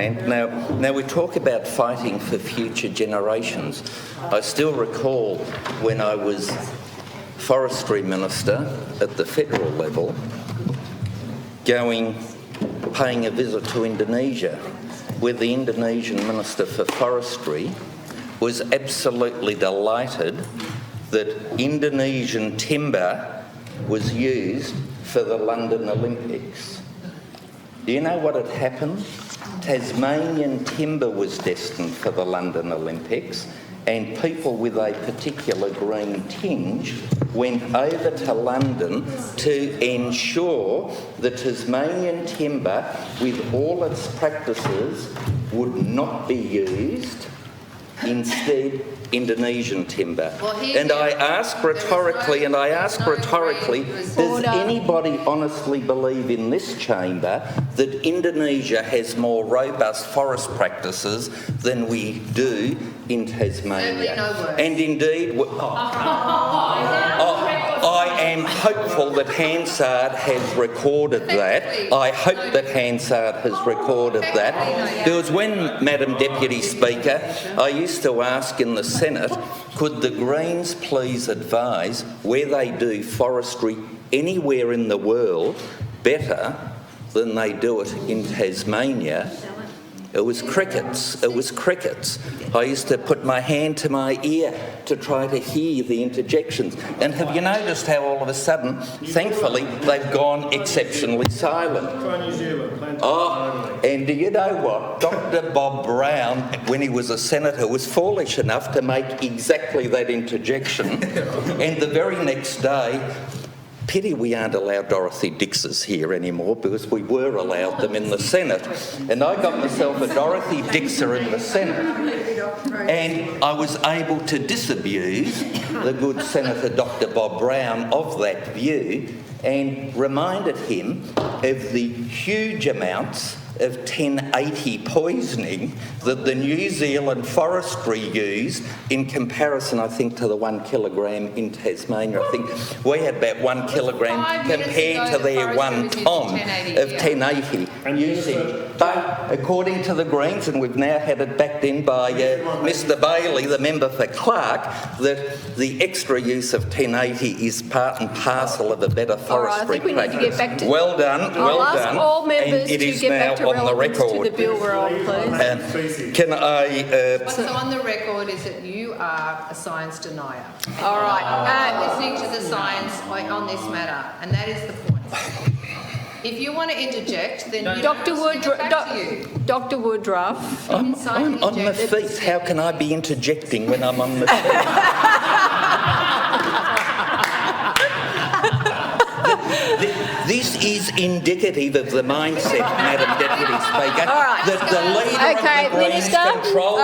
And now we talk about fighting for future generations. I still recall when I was forestry minister at the federal level, paying a visit to Indonesia, where the Indonesian Minister for Forestry was absolutely delighted that Indonesian timber was used for the London Olympics. Do you know what had happened? Tasmanian timber was destined for the London Olympics, and people with a particular green tinge went over to London to ensure the Tasmanian timber, with all its practices, would not be used. Instead, Indonesian timber. And I ask rhetorically, does anybody honestly believe in this chamber that Indonesia has more robust forest practices than we do in Tasmania? And indeed, I am hopeful that Hansard has recorded that. I hope that Hansard has recorded that. There was when, Madam Deputy Speaker, I used to ask in the Senate, could the Greens please advise where they do forestry anywhere in the world better than they do it in Tasmania? It was crickets. It was crickets. I used to put my hand to my ear to try to hear the interjections. And have you noticed how all of a sudden, thankfully, they've gone exceptionally silent? And do you know what? Dr. Bob Brown, when he was a senator, was foolish enough to make exactly that interjection. And the very next day, pity we aren't allowed Dorothy Dixes here anymore, because we were allowed them in the Senate. And I got myself a Dorothy Dixer in the Senate, and I was able to disabuse the good Senator Dr. Bob Brown of that view and reminded him of the huge amounts of 1080 poisoning that the New Zealand forestry used in comparison, I think, to the 1 kilogram in Tasmania. I think we had about 1 kilogram compared to their 1 tonne of 1080 usage. But according to the Greens, and we've now had it backed in by Mr Bailey, the member for Clark, that the extra use of 1080 is part and parcel of a better forestry practice. Well done, well done. All members and it is to get now back to on the record. to the bill we're on, please. Can I... What's on the record is that you are a science denier. All right. Listening to the science on this matter, and that is the point. If you want to interject, then Dr. Woodruff. I'm on my feet. How can I be interjecting when I'm on my feet? This is indicative of the mindset, Madam Deputy Speaker, that the leader of the Greens controls